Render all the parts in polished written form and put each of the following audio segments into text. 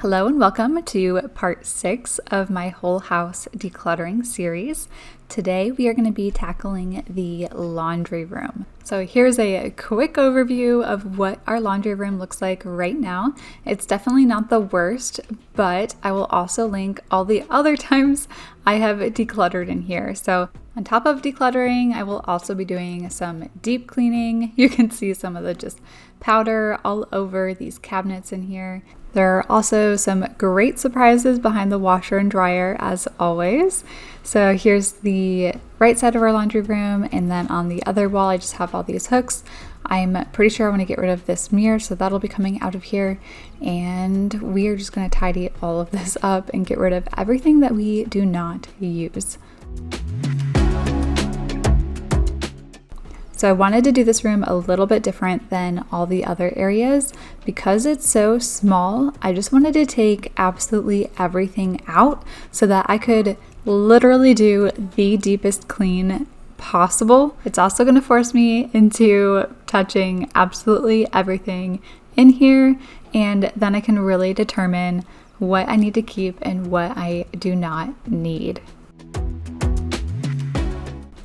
Hello and welcome to part 6 of my whole house decluttering series. Today we are going to be tackling the laundry room. So here's a quick overview of what our laundry room looks like right now. It's definitely not the worst, but I will also link all the other times I have decluttered in here. So on top of decluttering, I will also be doing some deep cleaning. You can see some of the just powder all over these cabinets in here. There are also some great surprises behind the washer and dryer as always. So here's the right side of our laundry room, and then on the other wall I just have all these hooks. I'm pretty sure I want to get rid of this mirror, so that'll be coming out of here, and we are just going to tidy all of this up and get rid of everything that we do not use. So I wanted to do this room a little bit different than all the other areas. Because it's so small, I just wanted to take absolutely everything out so that I could literally do the deepest clean possible. It's also going to force me into touching absolutely everything in here, and then I can really determine what I need to keep and what I do not need.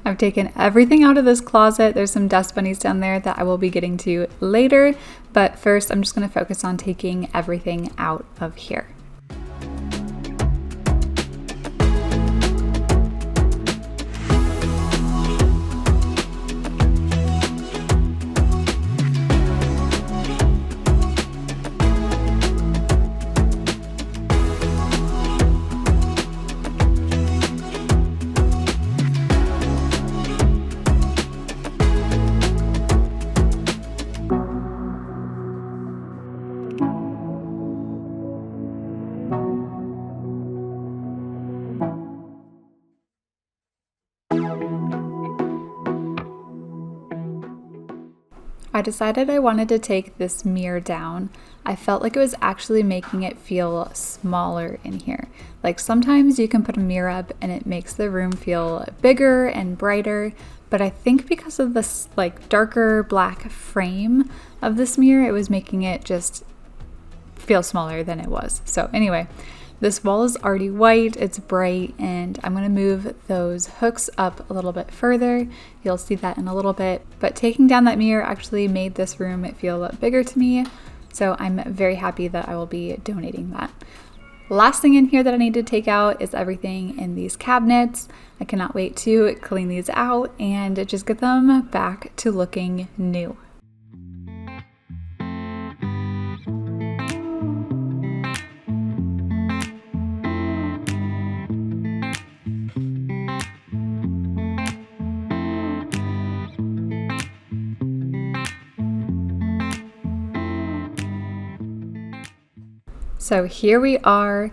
I've taken everything out of this closet. There's some dust bunnies down there that I will be getting to later, but first I'm just going to focus on taking everything out of here. I decided I wanted to take this mirror down. I felt like it was actually making it feel smaller in here. Like sometimes you can put a mirror up and it makes the room feel bigger and brighter, but I think because of this like darker black frame of this mirror, it was making it just feel smaller than it was. So anyway, this wall is already white, it's bright, and I'm going to move those hooks up a little bit further. You'll see that in a little bit, but taking down that mirror actually made this room feel bigger to me, so I'm very happy that I will be donating that. Last thing in here that I need to take out is everything in these cabinets. I cannot wait to clean these out and just get them back to looking new. So here we are,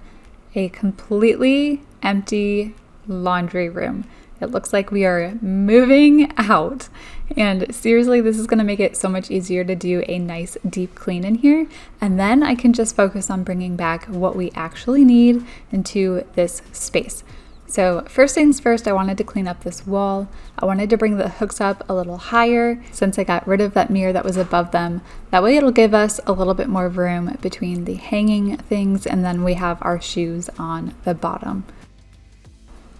a completely empty laundry room. It looks like we are moving out. And seriously, this is going to make it so much easier to do a nice deep clean in here. And then I can just focus on bringing back what we actually need into this space. So first things first, I wanted to clean up this wall. I wanted to bring the hooks up a little higher since I got rid of that mirror that was above them. That way it'll give us a little bit more room between the hanging things, and then we have our shoes on the bottom.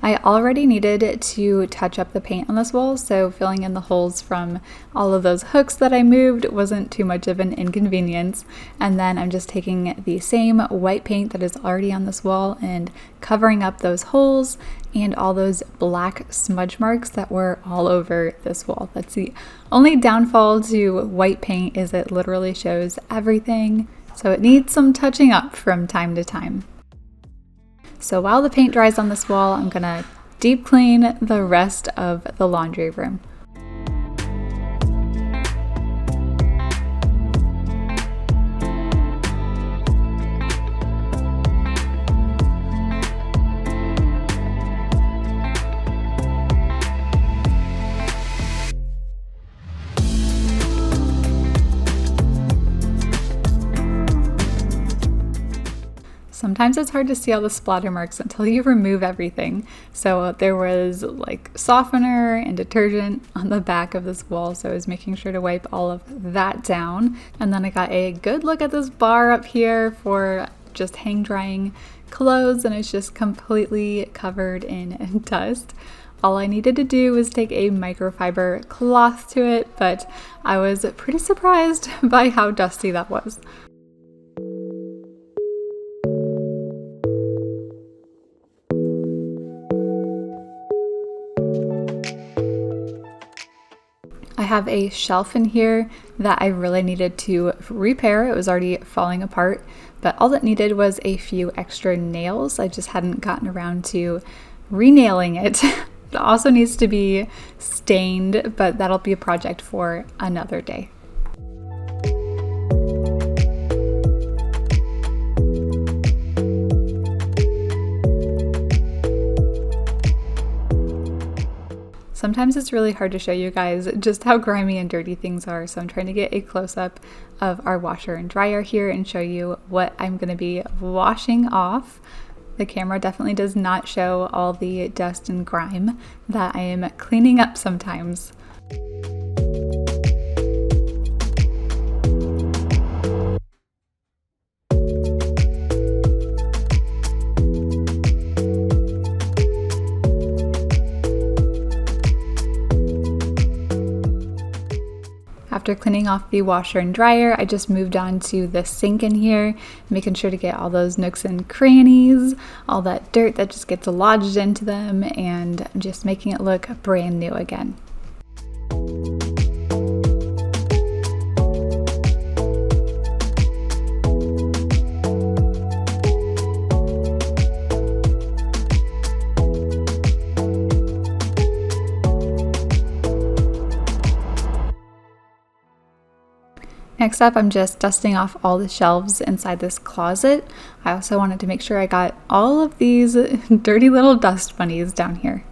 I already needed to touch up the paint on this wall, so filling in the holes from all of those hooks that I moved wasn't too much of an inconvenience. And then I'm just taking the same white paint that is already on this wall and covering up those holes and all those black smudge marks that were all over this wall. That's the only downfall to white paint, is it literally shows everything. So it needs some touching up from time to time. So while the paint dries on this wall, I'm gonna deep clean the rest of the laundry room. Sometimes it's hard to see all the splatter marks until you remove everything. So there was like softener and detergent on the back of this wall, so I was making sure to wipe all of that down. And then I got a good look at this bar up here for just hang drying clothes and it's just completely covered in dust. All I needed to do was take a microfiber cloth to it, but I was pretty surprised by how dusty that was. I have a shelf in here that I really needed to repair. It was already falling apart, but all it needed was a few extra nails. I just hadn't gotten around to re-nailing it. It also needs to be stained, but that'll be a project for another day. Sometimes it's really hard to show you guys just how grimy and dirty things are, so I'm trying to get a close-up of our washer and dryer here and show you what I'm going to be washing off. The camera definitely does not show all the dust and grime that I am cleaning up sometimes. After cleaning off the washer and dryer, I just moved on to the sink in here, making sure to get all those nooks and crannies, all that dirt that just gets lodged into them, and just making it look brand new again. Next up, I'm just dusting off all the shelves inside this closet. I also wanted to make sure I got all of these dirty little dust bunnies down here.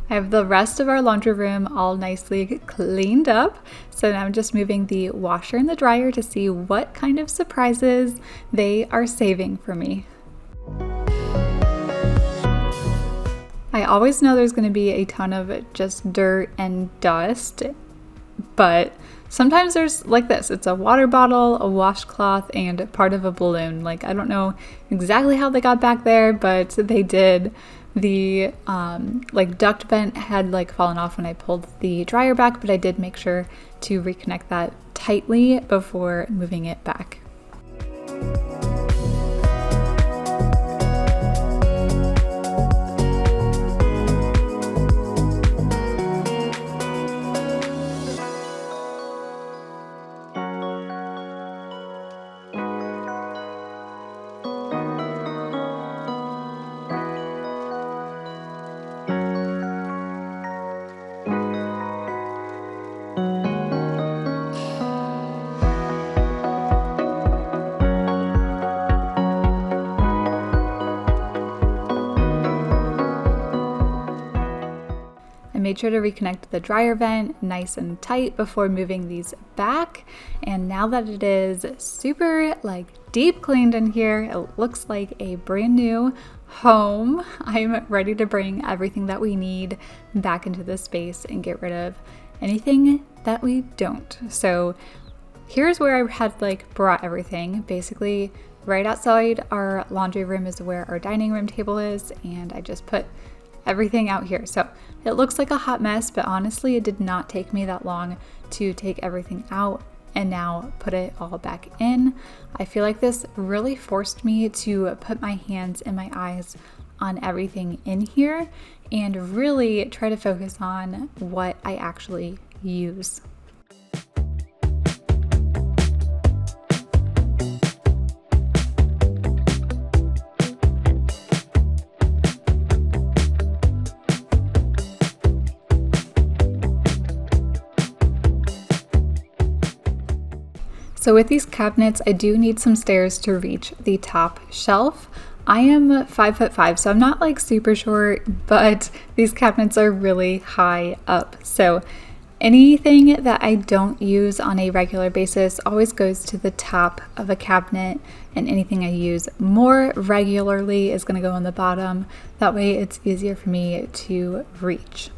I have the rest of our laundry room all nicely cleaned up, so now I'm just moving the washer and the dryer to see what kind of surprises they are saving for me. I always know there's going to be a ton of just dirt and dust, but sometimes there's like this. It's a water bottle, a washcloth, and part of a balloon. Like, I don't know exactly how they got back there, but they did. The like duct vent had like fallen off when I pulled the dryer back, but I did make sure to reconnect that tightly before moving it back. Made sure to reconnect the dryer vent nice and tight before moving these back, and now that it is super like deep cleaned in here, it looks like a brand new home. I'm ready to bring everything that we need back into this space and get rid of anything that we don't. So here's where I had like brought everything. Basically right outside our laundry room is where our dining room table is, and I just put everything out here. So it looks like a hot mess, but honestly it did not take me that long to take everything out and now put it all back in. I feel like this really forced me to put my hands and my eyes on everything in here and really try to focus on what I actually use. So with these cabinets, I do need some stairs to reach the top shelf. I am 5'5", so I'm not like super short, but these cabinets are really high up. So anything that I don't use on a regular basis always goes to the top of a cabinet, and anything I use more regularly is going to go on the bottom. That way it's easier for me to reach.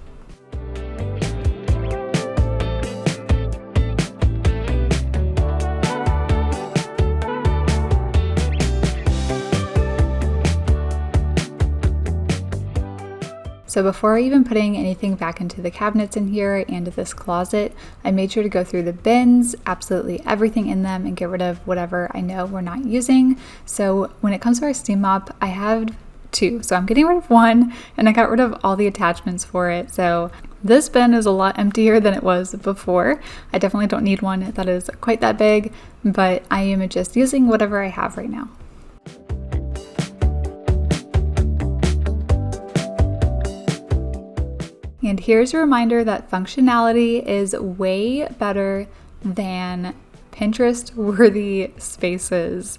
So before even putting anything back into the cabinets in here and this closet, I made sure to go through the bins, absolutely everything in them, and get rid of whatever I know we're not using. So when it comes to our steam mop, I have two. So I'm getting rid of one, and I got rid of all the attachments for it. So this bin is a lot emptier than it was before. I definitely don't need one that is quite that big, but I am just using whatever I have right now. And here's a reminder that functionality is way better than Pinterest-worthy spaces.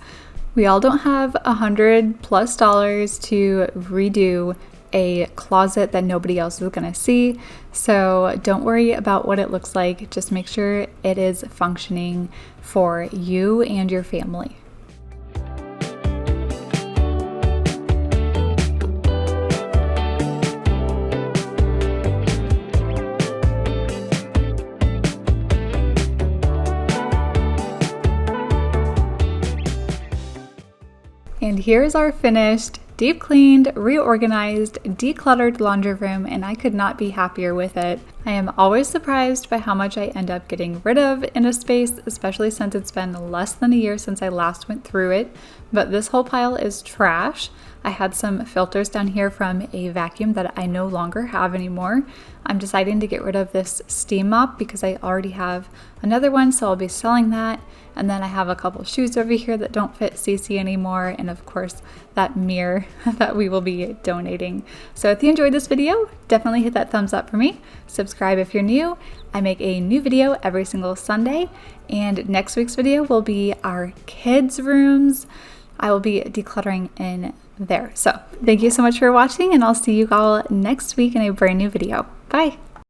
We all don't have $100+ to redo a closet that nobody else is gonna see. So don't worry about what it looks like. Just make sure it is functioning for you and your family. And here's our finished, deep cleaned, reorganized, decluttered laundry room, and I could not be happier with it. I am always surprised by how much I end up getting rid of in a space, especially since it's been less than a year since I last went through it. But this whole pile is trash. I had some filters down here from a vacuum that I no longer have anymore. I'm deciding to get rid of this steam mop because I already have another one, so I'll be selling that. And then I have a couple shoes over here that don't fit Cece anymore, and of course that mirror that we will be donating. So if you enjoyed this video, definitely hit that thumbs up for me. Subscribe if you're new. I make a new video every single Sunday, and next week's video will be our kids' rooms. I will be decluttering in there. So thank you so much for watching, and I'll see you all next week in a brand new video. Bye.